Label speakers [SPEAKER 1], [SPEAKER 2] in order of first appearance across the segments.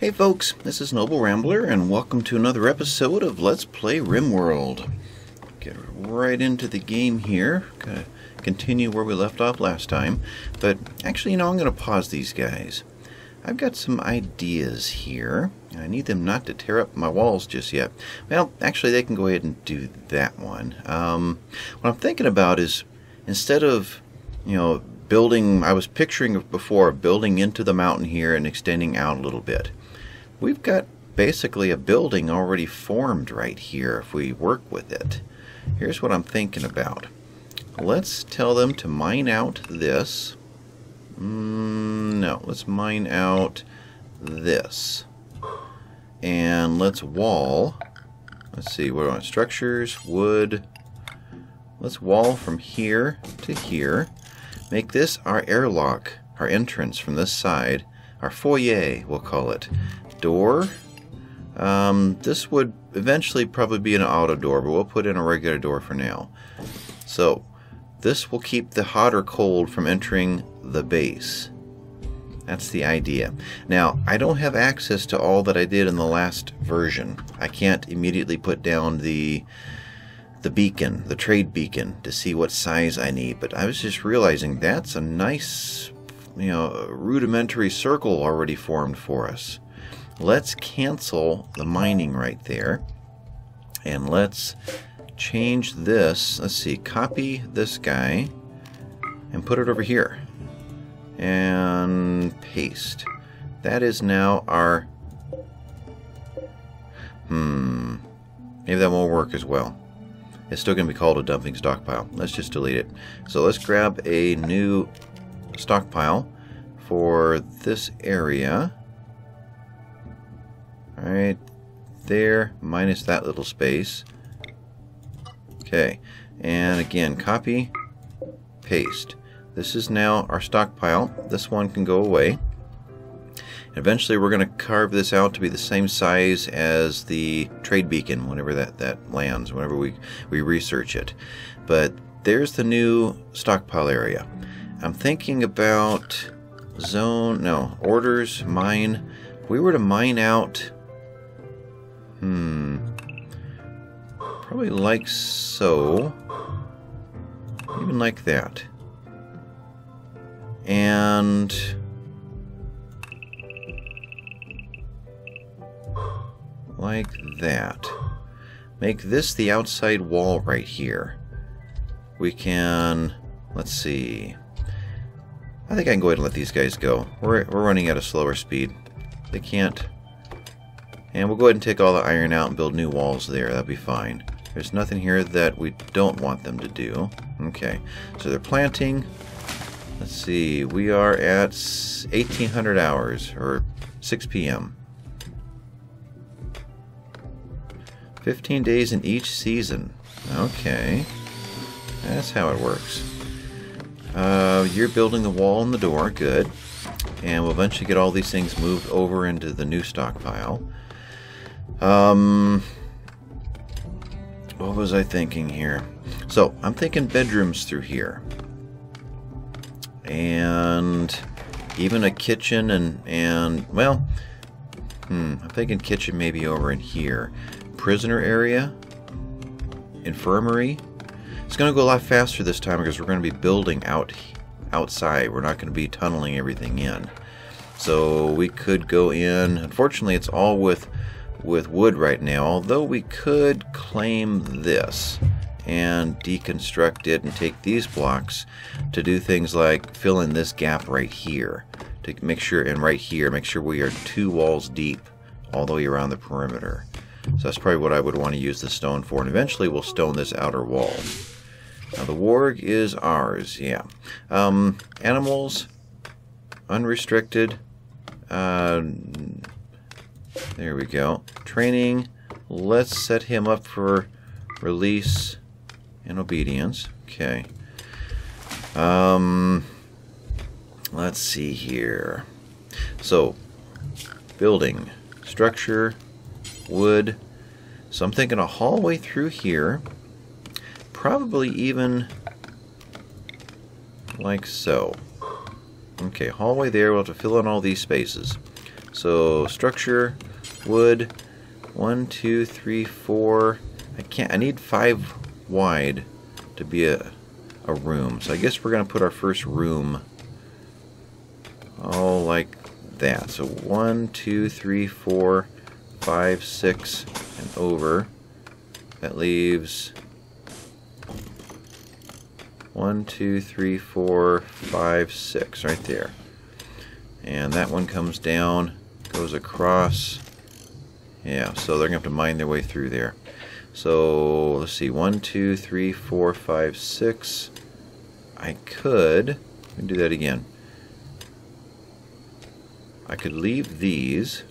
[SPEAKER 1] Hey folks, this is Noble Rambler and welcome to another episode of Let's Play RimWorld. Get right into the game here. Gonna continue where we left off last time, but actually, I'm going to pause these guys. I've got some ideas here. I need them not to tear up my walls just yet. Well, actually, they can go ahead and do that one. What I'm thinking about is, instead of, building, I was picturing before building into the mountain here and extending out a little bit. We've got basically a building already formed right here if we work with it. Here's what I'm thinking about. Let's tell them to mine out this. No, let's mine out this. And let's wall. Let's see, what do I want? Structures, wood. Let's wall from here to here. Make this our airlock, our entrance from this side. Our foyer, we'll call it. Door. This would eventually probably be an auto door, but we'll put in a regular door for now. So this will keep the hot or cold from entering the base. That's the idea. Now, I don't have access to all that I did in the last version. I can't immediately put down the beacon, the trade beacon, to see what size I need, but I was just realizing that's a nice, rudimentary circle already formed for us. Let's cancel the mining right there, and let's change this. Let's see, copy this guy and put it over here and paste. That is now our maybe that won't work as well. It's still going to be called a dumping stockpile. Let's just delete it. So let's grab a new stockpile for this area. Right there, minus that little space. Okay, and again, copy, paste. This is now our stockpile. This one can go away. Eventually we're going to carve this out to be the same size as the trade beacon whenever that lands, whenever we research it. But there's the new stockpile area. I'm thinking about orders, mine. If we were to mine out, probably like so, even like that. And like that. Make this the outside wall right here. We can, let's see. I think I can go ahead and let these guys go. We're running at a slower speed. They can't. And we'll go ahead and take all the iron out and build new walls there. That'll be fine. There's nothing here that we don't want them to do. Okay, so they're planting. Let's see, we are at 1800 hours, or 6 p.m. 15 days in each season. Okay, that's how it works. You're building the wall and the door, good. And we'll eventually get all these things moved over into the new stockpile. What was I thinking here? So, I'm thinking bedrooms through here. And even a kitchen and well, I'm thinking kitchen maybe over in here. Prisoner area, infirmary. It's going to go a lot faster this time because we're going to be building outside. We're not going to be tunneling everything in. So we could go in. Unfortunately, it's all with wood right now, although we could claim this and deconstruct it and take these blocks to do things like fill in this gap right here to make sure, and right here, make sure we are 2 walls deep all the way around the perimeter. So that's probably what I would want to use the stone for, and eventually we'll stone this outer wall. Now the warg is ours, yeah. Animals, unrestricted. There we go. Training, let's set him up for release and obedience. Okay. Let's see here. So, building, structure, wood. So I'm thinking a hallway through here. Probably even like so. Okay, hallway there. We'll have to fill in all these spaces. So structure, wood, 1, 2, 3, 4. I need 5 wide to be a room. So I guess we're going to put our first room all like that. So 1, 2, 3, 4, 5, 6, and over. That leaves 1, 2, 3, 4, 5, 6 right there. And that one comes down, goes across. Yeah, so they're going to have to mine their way through there. So let's see, 1, 2, 3, 4, 5, 6. I could do that again. I could leave these.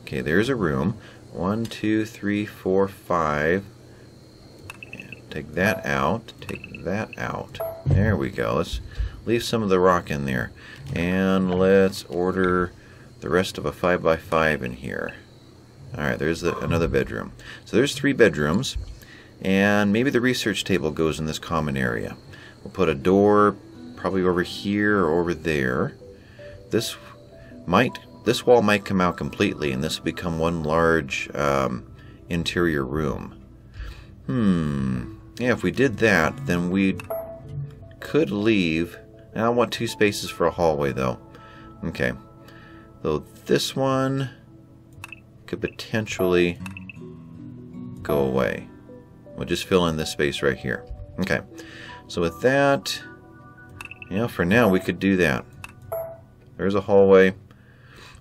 [SPEAKER 1] Okay, there's a room. 1, 2, 3, 4, 5. And take that out. Take that out. There we go. Let's leave some of the rock in there. And let's order the rest of a 5x5 in here. Alright, there's another bedroom. So there's 3 bedrooms. And maybe the research table goes in this common area. We'll put a door probably over here or over there. This wall might come out completely, and this will become one large interior room. Yeah, if we did that, then we could leave. I want 2 spaces for a hallway, though. Okay. So this one could potentially go away. We'll just fill in this space right here. Okay. So with that, for now we could do that. There's a hallway.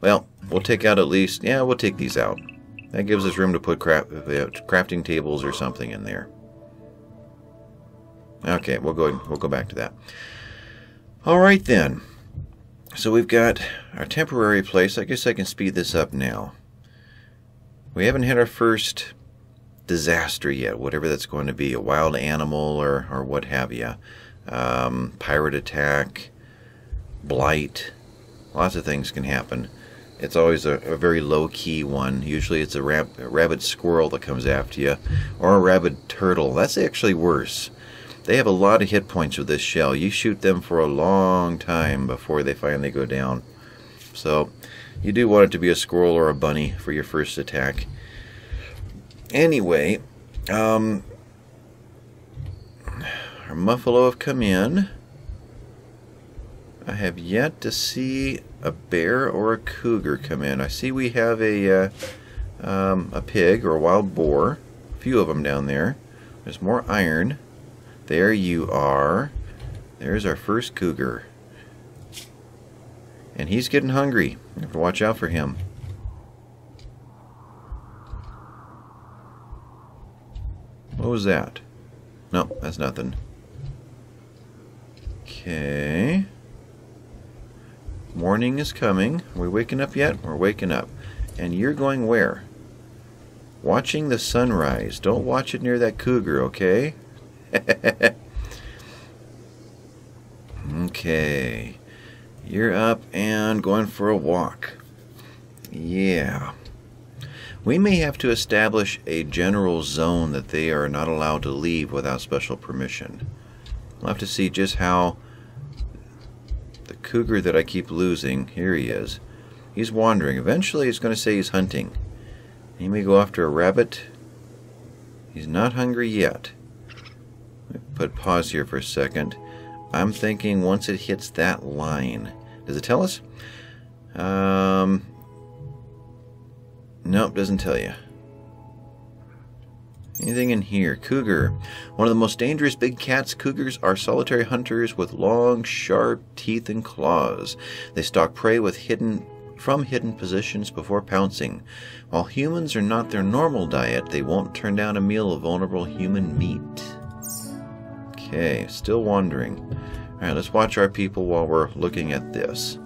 [SPEAKER 1] Well, we'll take out at least, we'll take these out. That gives us room to put crafting tables or something in there. Okay, we'll go back to that. All right then. So we've got our temporary place. I guess I can speed this up now. We haven't had our first disaster yet, whatever that's going to be, a wild animal or what have you. Pirate attack, blight, lots of things can happen. It's always a very low-key one. Usually it's a rabid squirrel that comes after you, or a rabid turtle. That's actually worse. They have a lot of hit points with this shell. You shoot them for a long time before they finally go down. So you do want it to be a squirrel or a bunny for your first attack. Anyway, our muffalo have come in. I have yet to see a bear or a cougar come in. I see we have a pig or a wild boar. A few of them down there. There's more iron. There you are. There's our first cougar. And he's getting hungry. You have to watch out for him. What was that? No, that's nothing. Okay. Morning is coming. Are we waking up yet? We're waking up. And you're going where? Watching the sunrise. Don't watch it near that cougar, okay? Okay. You're up and going for a walk. Yeah. We may have to establish a general zone that they are not allowed to leave without special permission. We'll have to see just how the cougar that I keep losing, here he is. He's wandering. Eventually he's going to say he's hunting. He may go after a rabbit. He's not hungry yet. Put pause here for a second. I'm thinking once it hits that line. Does it tell us? Nope, doesn't tell you. Anything in here? Cougar. One of the most dangerous big cats. Cougars are solitary hunters with long, sharp teeth and claws. They stalk prey from hidden positions before pouncing. While humans are not their normal diet, they won't turn down a meal of vulnerable human meat. Okay, still wandering. Alright, let's watch our people while we're looking at this.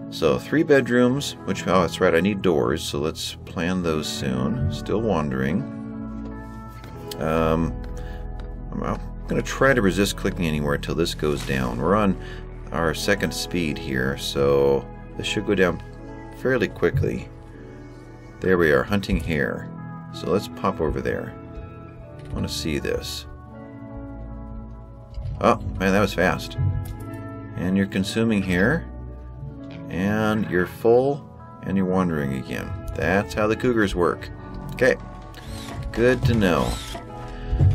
[SPEAKER 1] So, 3 bedrooms, oh, that's right, I need doors, so let's plan those soon. Still wandering. I'm going to try to resist clicking anywhere until this goes down. We're on our 2nd speed here, so this should go down fairly quickly. There we are, hunting hare. So let's pop over there. I want to see this. Oh, man, that was fast. And you're consuming hare. and you're full, and you're wandering again. That's how the cougars work. Okay, good to know.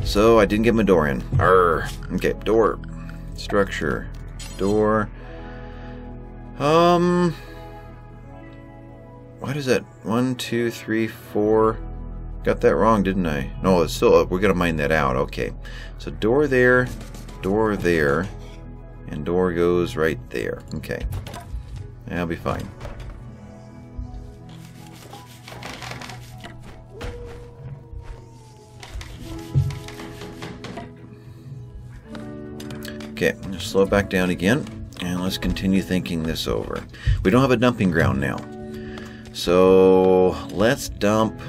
[SPEAKER 1] So I didn't get my door in. Arr. Okay, door. Structure. Door. What is that? 1, 2, 3, 4. Got that wrong, didn't I? No, it's still up. We're gonna mine that out. Okay. So door there, and door goes right there. Okay. That'll be fine. Okay, just slow it back down again, and let's continue thinking this over. We don't have a dumping ground now, so let's dump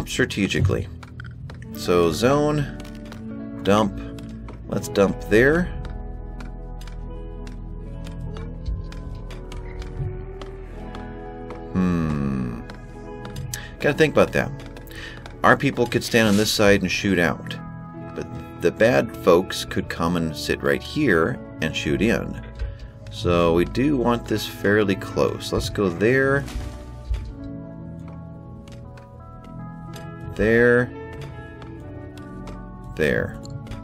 [SPEAKER 1] strategically. So zone, dump, let's dump there. Gotta think about that. Our people could stand on this side and shoot out, but the bad folks could come and sit right here and shoot in. So we do want this fairly close. Let's go there. There. There.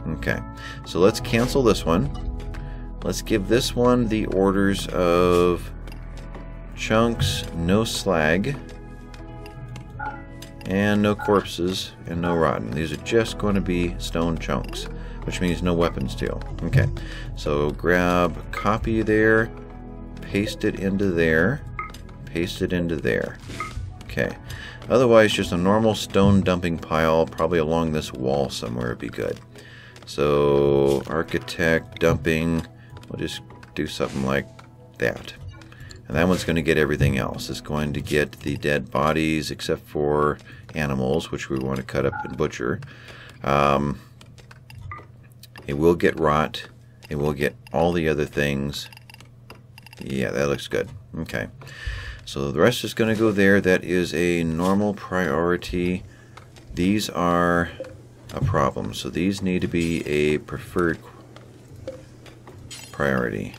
[SPEAKER 1] Okay. So let's cancel this one. Let's give this one the orders of chunks, no slag, and no corpses, and no rotten. These are just going to be stone chunks, which means no weapon steel. Okay, so grab copy there, paste it into there, paste it into there. Okay, otherwise just a normal stone dumping pile, probably along this wall somewhere would be good. So architect dumping, we'll just do something like that. And that one's going to get everything else. It's going to get the dead bodies, except for animals, which we want to cut up and butcher. It will get rot. It will get all the other things. Yeah, that looks good. Okay. So the rest is going to go there. That is a normal priority. These are a problem. So these need to be a preferred priority,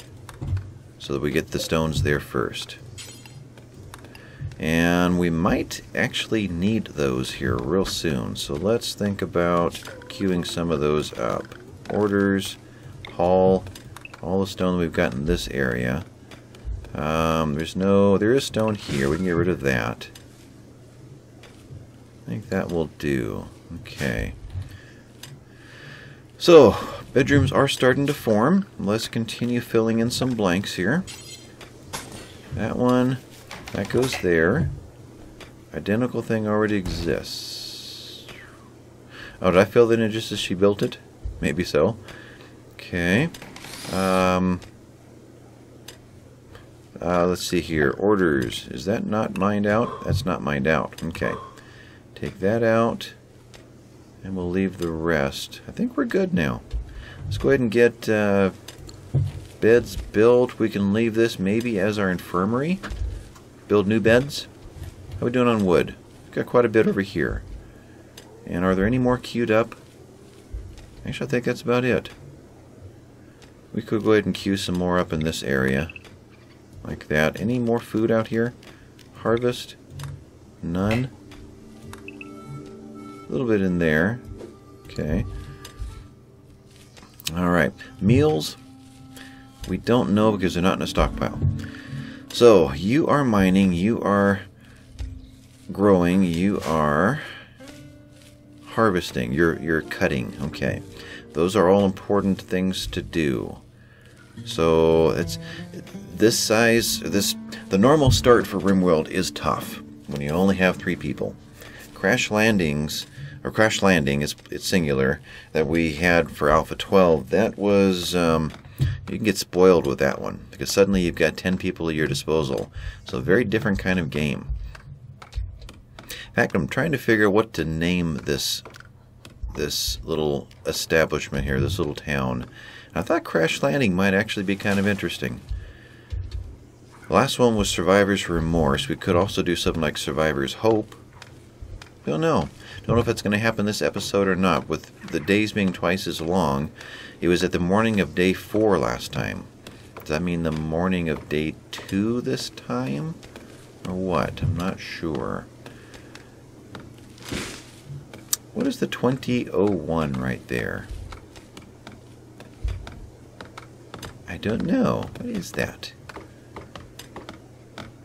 [SPEAKER 1] so that we get the stones there first. And we might actually need those here real soon. So let's think about queuing some of those up. Orders, haul, all the stone we've got in this area. There is stone here. We can get rid of that. I think that will do. Okay. So, bedrooms are starting to form. Let's continue filling in some blanks here. That one, that goes there. Identical thing already exists. Oh, did I fill that in just as she built it? Maybe so. Okay. Let's see here. Orders. Is that not mined out? That's not mined out. Okay. Take that out. And we'll leave the rest. I think we're good now. Let's go ahead and get beds built. We can leave this maybe as our infirmary. Build new beds. How are we doing on wood? We've got quite a bit over here. And are there any more queued up? Actually, I think that's about it. We could go ahead and queue some more up in this area. Like that. Any more food out here? Harvest? None. A little bit in there. Okay. Alright. Meals. We don't know because they're not in a stockpile. So, you are mining, you are growing, you are harvesting, you're cutting. Okay. Those are all important things to do. So, it's this size, the normal start for RimWorld is tough when you only have 3 people. Crash landings, or crash landing, it's singular, that we had for Alpha 12, that was, you can get spoiled with that one, because suddenly you've got 10 people at your disposal. So a very different kind of game. In fact, I'm trying to figure out what to name this little establishment here, this little town. I thought Crash Landing might actually be kind of interesting. The last one was Survivor's Remorse. We could also do something like Survivor's Hope. Don't know. Don't know if it's going to happen this episode or not. With the days being twice as long, it was at the morning of day 4 last time. Does that mean the morning of day 2 this time? Or what? I'm not sure. What is the 2001 right there? I don't know. What is that?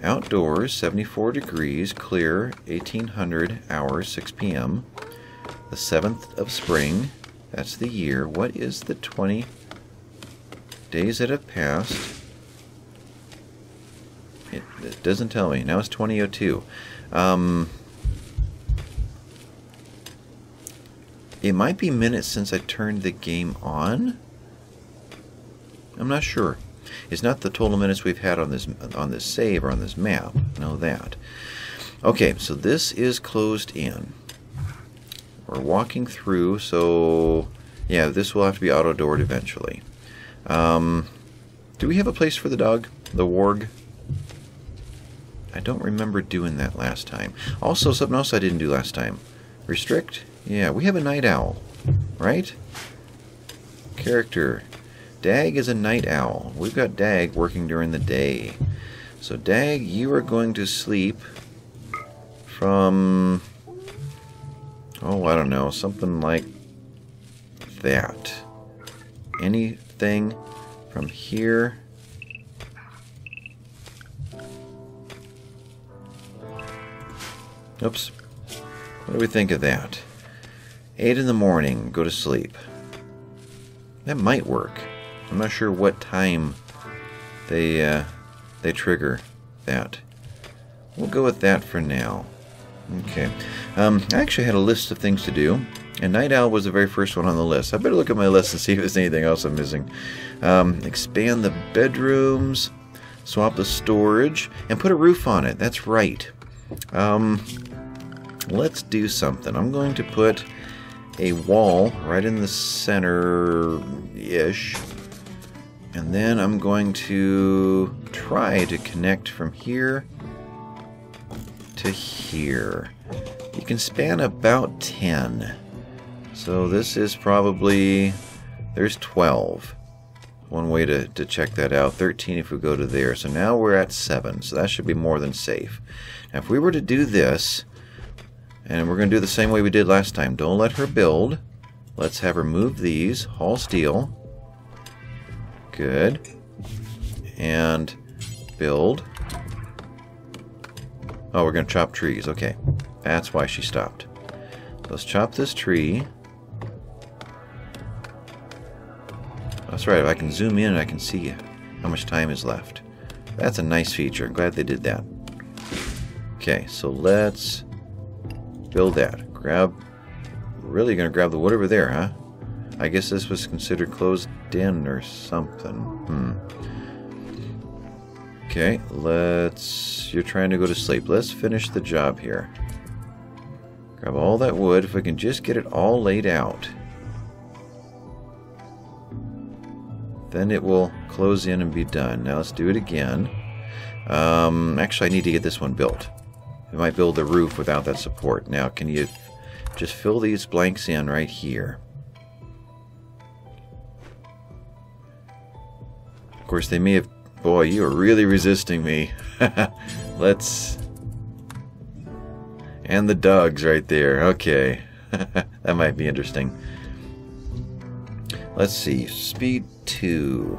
[SPEAKER 1] Outdoors, 74 degrees, clear, 1800 hours, 6 p.m. The 7th of spring. That's the year. What is the 20 days that have passed? It doesn't tell me. Now it's 2002. It might be minutes since I turned the game on. I'm not sure. It's not the total minutes we've had on this save or on this map. Know that. Okay, so this is closed in. We're walking through, so yeah, this will have to be auto-doored eventually. Do we have a place for the dog? The warg? I don't remember doing that last time. Also, something else I didn't do last time. Restrict? Yeah, we have a night owl, right? Character. Dag is a night owl. We've got Dag working during the day. So Dag, you are going to sleep from, oh, I don't know, something like that. Anything from here. Oops. What do we think of that? 8 in the morning, go to sleep. That might work. I'm not sure what time they trigger that. We'll go with that for now. Okay. I actually had a list of things to do, and Night Owl was the very first one on the list. I better look at my list and see if there's anything else I'm missing. Expand the bedrooms, swap the storage, and put a roof on it. That's right. Let's do something. I'm going to put a wall right in the center-ish. And then I'm going to try to connect from here to here. You can span about 10. So this is probably, there's 12. One way to check that out. 13 if we go to there. So now we're at 7. So that should be more than safe. Now if we were to do this, and we're going to do the same way we did last time. Don't let her build. Let's have her move these. Haul steel. Good. And build. Oh, we're going to chop trees. Okay. That's why she stopped. Let's chop this tree. That's right. If I can zoom in, I can see how much time is left. That's a nice feature. I'm glad they did that. Okay, so let's build that. Grab. Really going to grab the wood over there, huh? I guess this was considered closed in or something. Okay, let's... You're trying to go to sleep. Let's finish the job here. Grab all that wood. If we can just get it all laid out, then it will close in and be done. Now let's do it again. Actually, I need to get this one built. We might build the roof without that support. Now, can you just fill these blanks in right here? Of course, they may have... Boy, you are really resisting me. Let's... And the dogs right there. Okay. That might be interesting. Let's see. Speed 2.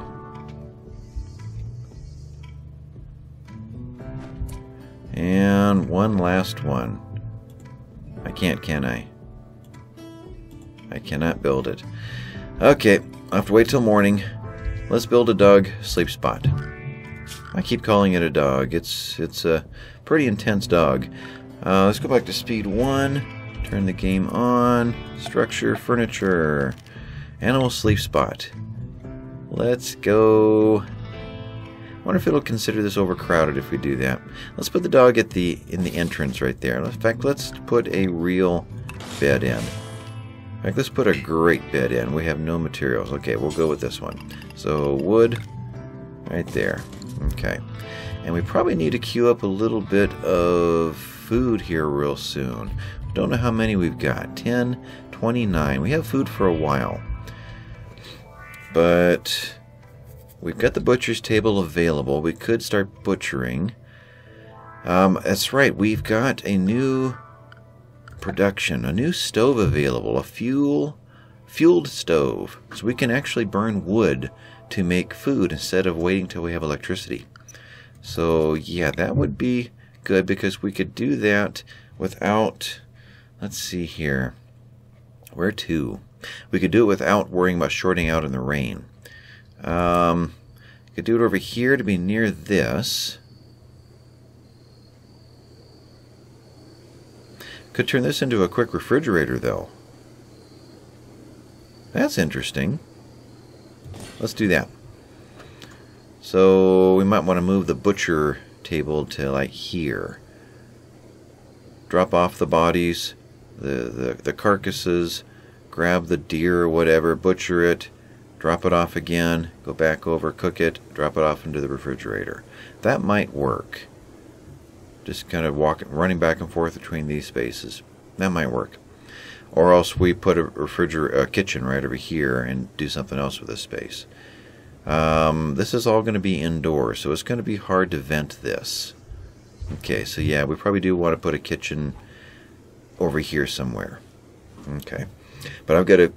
[SPEAKER 1] And one last one. I can't, can I? I cannot build it. Okay. I'll have to wait till morning. Let's build a dog sleep spot. I keep calling it a dog. It's a pretty intense dog. Let's go back to speed 1. Turn the game on. Structure, furniture. Animal sleep spot. Let's go. I wonder if it'll consider this overcrowded if we do that. Let's put the dog at in the entrance right there. In fact, let's put a real bed in. In fact, let's put a great bed in. We have no materials. Okay, we'll go with this one. So wood right there. Okay. And we probably need to queue up a little bit of food here real soon. Don't know how many we've got. 10, 29. We have food for a while. But we've got the butcher's table available. We could start butchering. That's right, we've got a new production, a new stove available, a fueled stove. So we can actually burn wood to make food instead of waiting till we have electricity. So yeah, that would be good because we could do that without, let's see here, where to? We could do it without worrying about shorting out in the rain. Could do it over here to be near this. Could turn this into a quick refrigerator though. That's interesting. Let's do that. So we might want to move the butcher table to like here. Drop off the bodies, the carcasses, grab the deer or whatever, butcher it, drop it off again, go back over, cook it, drop it off into the refrigerator. That might work. Just kind of running back and forth between these spaces. That might work. Or else we put a kitchen right over here and do something else with this space. This is all going to be indoors, so it's going to be hard to vent this. Okay, so yeah, we probably do want to put a kitchen over here somewhere. Okay, but I've got to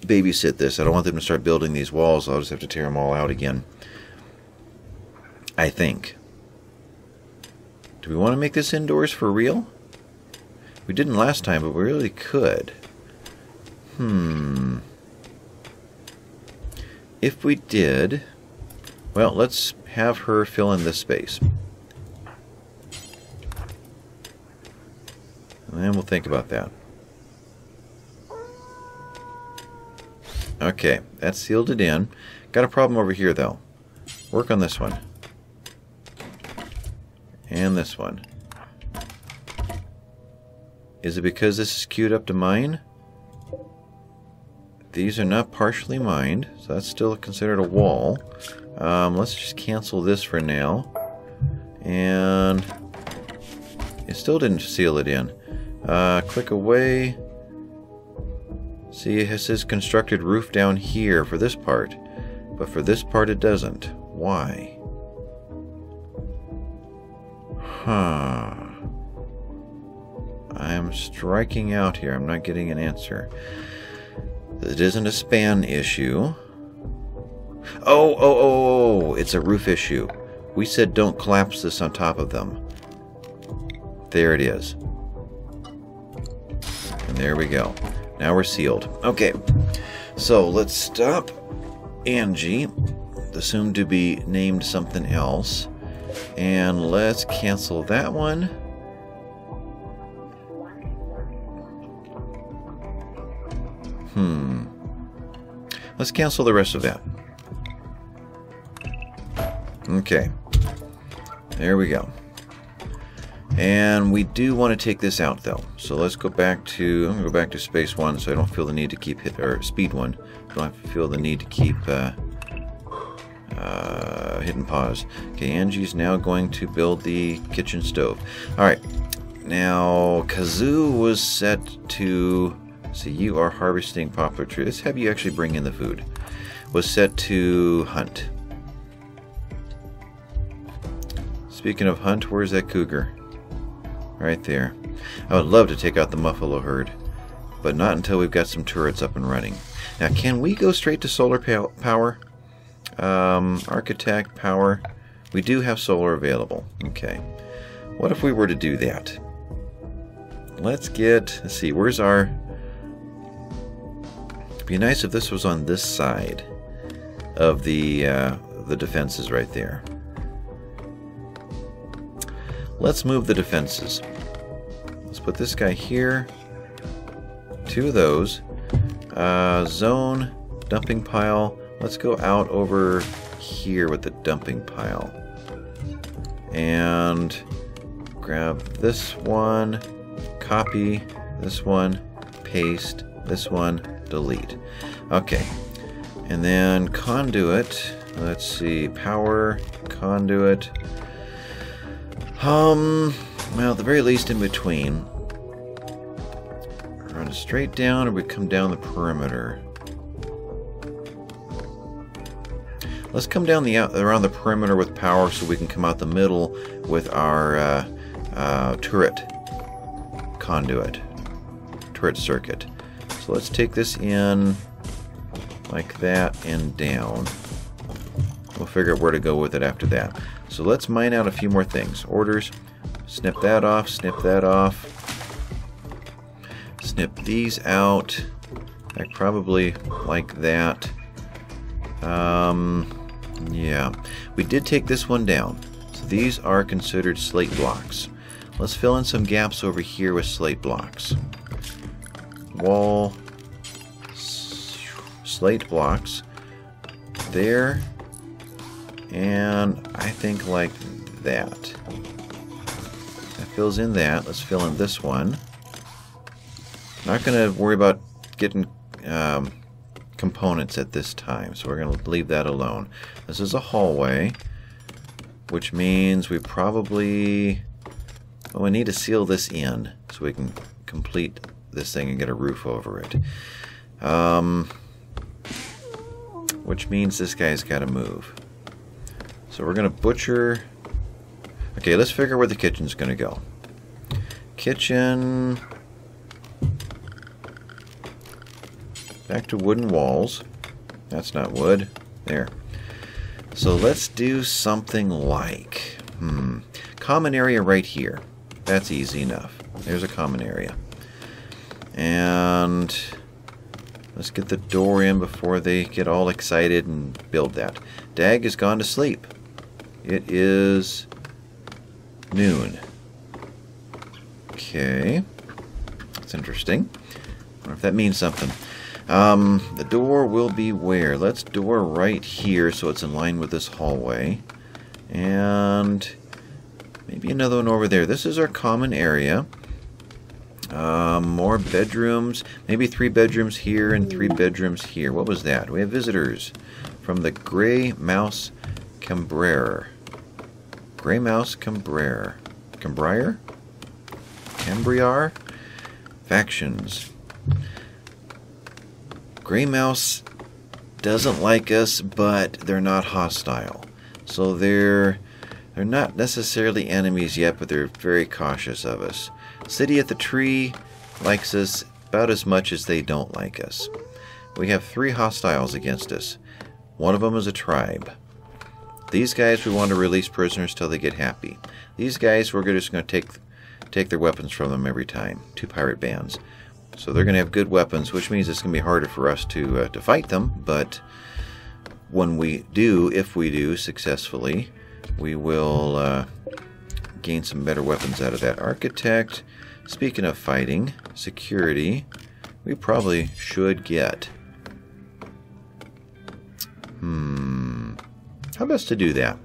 [SPEAKER 1] babysit this. I don't want them to start building these walls. I'll just have to tear them all out again, I think. Do we want to make this indoors for real? We didn't last time, but we really could. If we did, well, let's have her fill in this space. And then we'll think about that. Okay, that sealed it in. Got a problem over here, though. Work on this one. And this one. Is it because this is queued up to mine? These are not partially mined, so that's still considered a wall. Let's just cancel this for now. And it still didn't seal it in. Click away. See, it says constructed roof down here for this part. But for this part it doesn't. Why? I'm striking out here. I'm not getting an answer. It isn't a span issue. Oh, it's a roof issue. We said don't collapse this on top of them. There it is. And there we go. Now we're sealed. Okay, so let's stop Angie, the soon-to-be named something else, and let's cancel that one. Let's cancel the rest of that. Okay. There we go. And we do want to take this out though. So let's go back to, I'm going to go back to space 1 so I don't feel the need to keep or speed 1. I don't have to feel the need to keep hitting pause. Okay, Angie's now going to build the kitchen stove. Alright. Now, Kazoo was set to, see, you are harvesting poplar trees. Let's have you actually bring in the food. Was set to hunt. Speaking of hunt, where's that cougar? Right there. I would love to take out the muffalo herd, but not until we've got some turrets up and running. Now, can we go straight to solar power? Architect, power. We do have solar available. Okay. What if we were to do that? Let's see, where's our... It'd be nice if this was on this side of the defenses right there. Let's move the defenses. Let's put this guy here. 2 of those. Zone, dumping pile. Let's go out over here with the dumping pile. And grab this one, copy this one, paste this one, delete. Okay. And then conduit. Let's see. Power, conduit. Well, at the very least in between. Run it straight down or we come down the perimeter. Let's come down around the perimeter with power so we can come out the middle with our turret conduit, turret circuit. So let's take this in like that and down. We'll figure out where to go with it after that. So let's mine out a few more things. Orders. Snip that off. Snip that off. Snip these out. Like probably like that. Yeah. We did take this one down. So these are considered slate blocks. Let's fill in some gaps over here with slate blocks. Wall. Slate blocks. There. And I think like that. That fills in that. Let's fill in this one. Not going to worry about getting components at this time, so we're going to leave that alone. This is a hallway, which means we probably... well, we need to seal this in so we can complete this thing and get a roof over it. Which means this guy's got to move. So we're going to butcher... okay, let's figure where the kitchen's going to go. Kitchen... back to wooden walls. That's not wood. There. So let's do something like... common area right here. That's easy enough. There's a common area. And... let's get the door in before they get all excited and build that. Dag has gone to sleep. It is noon. Okay. That's interesting. I wonder if that means something. The door will be where? Let's door right here so it's in line with this hallway. And maybe another one over there. This is our common area. More bedrooms. Maybe 3 bedrooms here and 3 bedrooms here. What was that? We have visitors from the Gray Mouse Cambrier. Gray Mouse Cambrier. Cambrier? Cambriar? Factions. Gray Mouse doesn't like us, but they're not hostile. So they're not necessarily enemies yet, but they're very cautious of us. City at the Tree likes us about as much as they don't like us. We have 3 hostiles against us. One of them is a tribe. These guys we want to release prisoners till they get happy. These guys we're just going to take their weapons from them every time. 2 pirate bands. So they're going to have good weapons, which means it's going to be harder for us to fight them. But when we do, if we do successfully, we will gain some better weapons out of that. Architect. Speaking of fighting, security, we probably should get. How best to do that?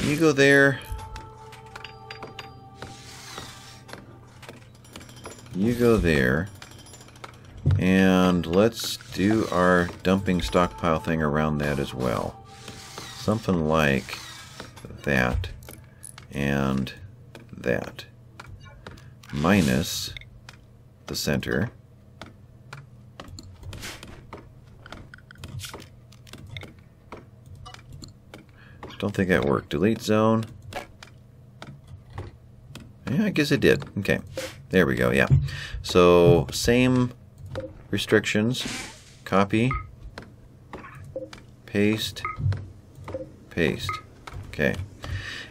[SPEAKER 1] You go there. You go there. And let's do our dumping stockpile thing around that as well. Something like that and that. Minus the center. Don't think that worked. Delete zone. Yeah, I guess it did. Okay. There we go. Yeah. So, same restrictions. Copy. Paste. Paste. Okay.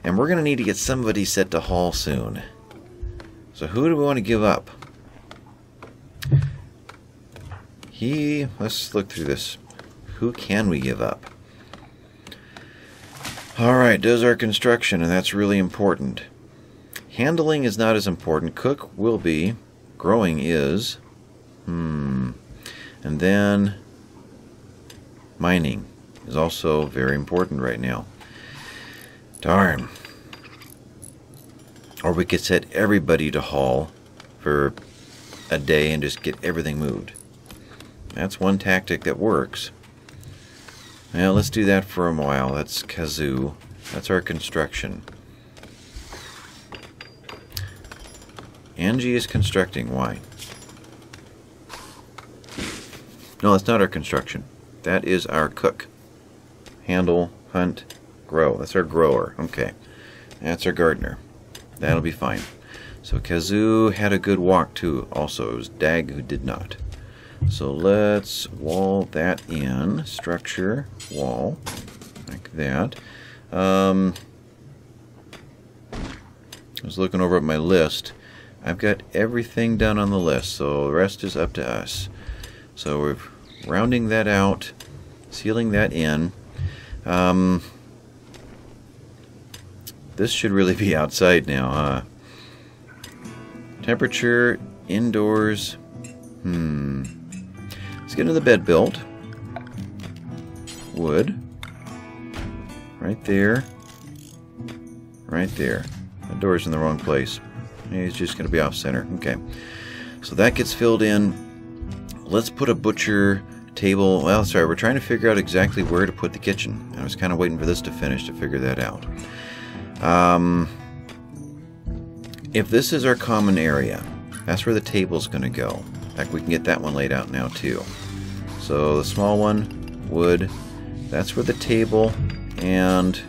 [SPEAKER 1] And we're going to need to get somebody set to haul soon. So who do we want to give up? Let's look through this. Who can we give up? Alright, does our construction, and that's really important. Handling is not as important. Cook will be. Growing is. And then mining is also very important right now. Darn. Or we could set everybody to haul for a day and just get everything moved. That's one tactic that works. Well, let's do that for a while. That's Kazoo. That's our construction. Angie is constructing. Why? No, that's not our construction. That is our cook. Handle, hunt, grow. That's our grower. Okay. That's our gardener. That'll be fine. So Kazoo had a good walk too. Also, it was Dag who did not. So let's wall that in. Structure, wall, like that. I was looking over at my list. I've got everything done on the list, so the rest is up to us. So we're rounding that out, sealing that in. This should really be outside now, huh? Temperature, indoors. Let's get into the bed built. Wood. Right there. Right there. The door's in the wrong place. It's just going to be off center. Okay. So that gets filled in. Let's put a butcher table. Well, sorry, we're trying to figure out exactly where to put the kitchen. I was kind of waiting for this to finish to figure that out. If this is our common area, that's where the table's going to go. In fact, we can get that one laid out now too. So the small one, wood, that's where the table and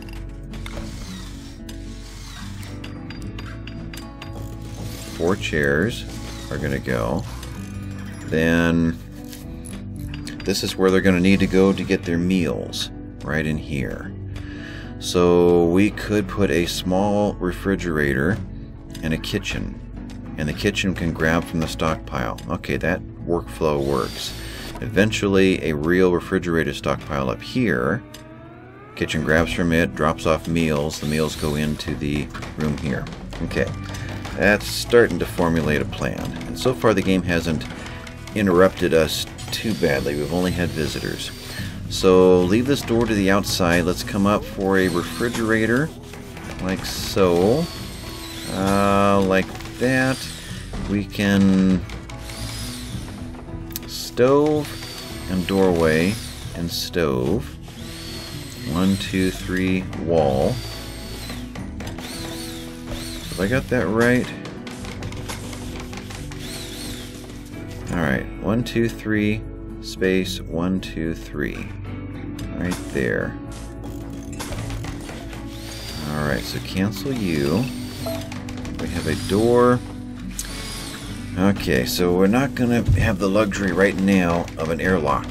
[SPEAKER 1] four chairs are going to go. Then this is where they're going to need to go to get their meals, right in here. So we could put a small refrigerator and a kitchen, and the kitchen can grab from the stockpile. Okay, that workflow works. Eventually a real refrigerated stockpile up here. Kitchen grabs from it, drops off meals. The meals go into the room here. Okay, that's starting to formulate a plan. And so far the game hasn't interrupted us too badly. We've only had visitors. So leave this door to the outside. Let's come up for a refrigerator, like so. Like that. We can stove and doorway and stove. 1, 2, 3, wall. Have I got that right? Alright, 1, 2, 3, space, 1, 2, 3. Right there. Alright, so cancel you. We have a door. Okay, so we're not going to have the luxury right now of an airlock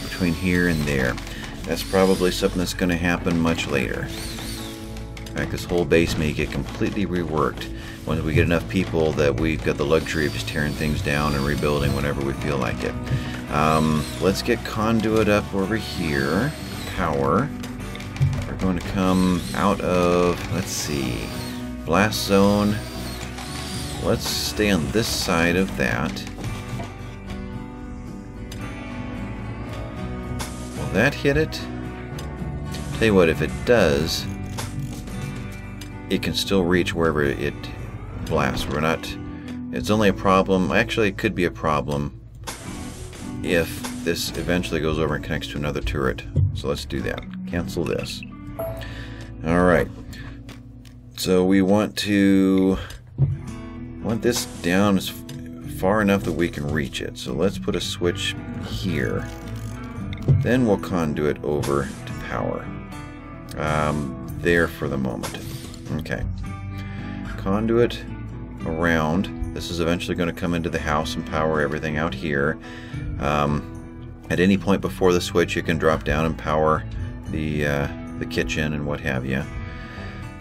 [SPEAKER 1] between here and there. That's probably something that's going to happen much later. In fact, this whole base may get completely reworked once we get enough people that we've got the luxury of just tearing things down and rebuilding whenever we feel like it. Let's get conduit up over here. Power. We're going to come out of, let's see, blast zone. Let's stay on this side of that. Will that hit it? Tell you what, if it does, it can still reach wherever it blasts. We're not, it's only a problem, actually it could be a problem if this eventually goes over and connects to another turret. So let's do that. Cancel this. Alright. So we want this down as far enough that we can reach it. So let's put a switch here. Then we'll conduit over to power. There for the moment. Okay. Conduit around. This is eventually going to come into the house and power everything out here. At any point before the switch, you can drop down and power the kitchen and what have you.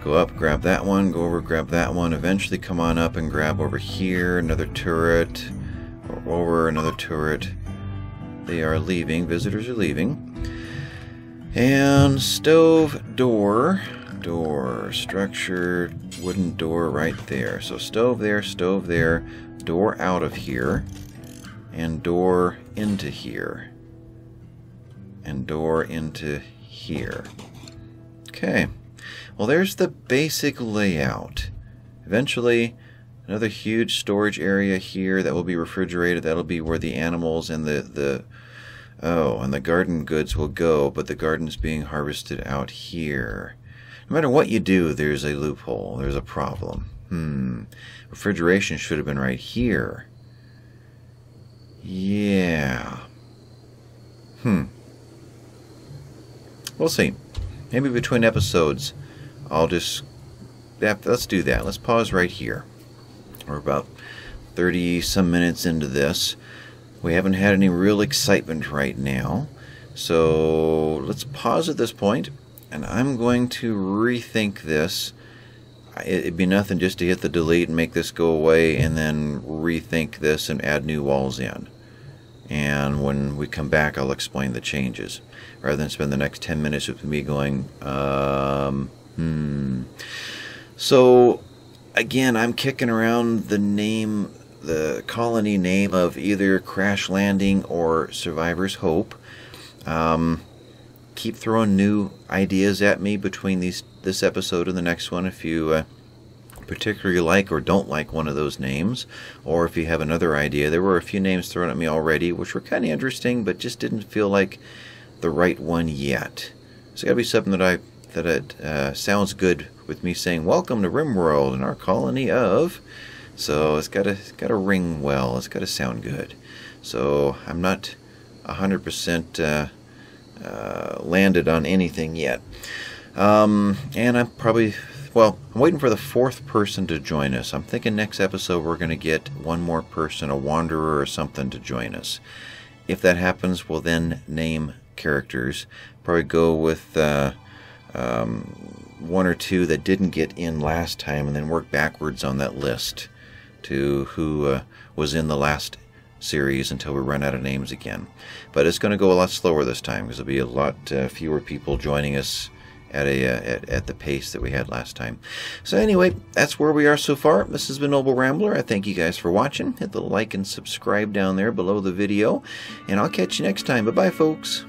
[SPEAKER 1] Go up, grab that one, go over, grab that one, eventually come on up and grab over here, another turret, or over another turret. They are leaving, visitors are leaving. And stove, door, structure, wooden door right there. So stove there, door out of here, and door into here, and door into here. Okay. Well, there's the basic layout. Eventually, another huge storage area here that will be refrigerated. That'll be where the animals and the garden goods will go, but the garden's being harvested out here. No matter what you do, there's a loophole. There's a problem. Refrigeration should have been right here. Yeah. We'll see. Maybe between episodes, I'll just... let's do that. Let's pause right here. We're about 30-some minutes into this. We haven't had any real excitement right now. So let's pause at this point, and I'm going to rethink this. It'd be nothing just to hit the delete and make this go away and then rethink this and add new walls in. And when we come back, I'll explain the changes, rather than spend the next 10 minutes with me going, So, again, I'm kicking around the colony name of either Crash Landing or Survivor's Hope. Keep throwing new ideas at me between this episode and the next one if you particularly like or don't like one of those names, or if you have another idea. There were a few names thrown at me already which were kind of interesting but just didn't feel like the right one yet. It's got to be something that sounds good with me saying welcome to RimWorld and our colony of. So it's got to ring well. It's got to sound good. So I'm not 100% landed on anything yet. And I'm probably, I'm waiting for the 4th person to join us. I'm thinking next episode we're going to get one more person, a wanderer or something, to join us. If that happens, we'll then name characters. Probably go with one or two that didn't get in last time, and then work backwards on that list to who was in the last series until we run out of names again. But it's going to go a lot slower this time because there'll be a lot fewer people joining us at the pace that we had last time. So anyway, that's where we are so far. This has been Noble Rambler. I thank you guys for watching. Hit the like and subscribe down there below the video, and I'll catch you next time. Bye-bye, folks.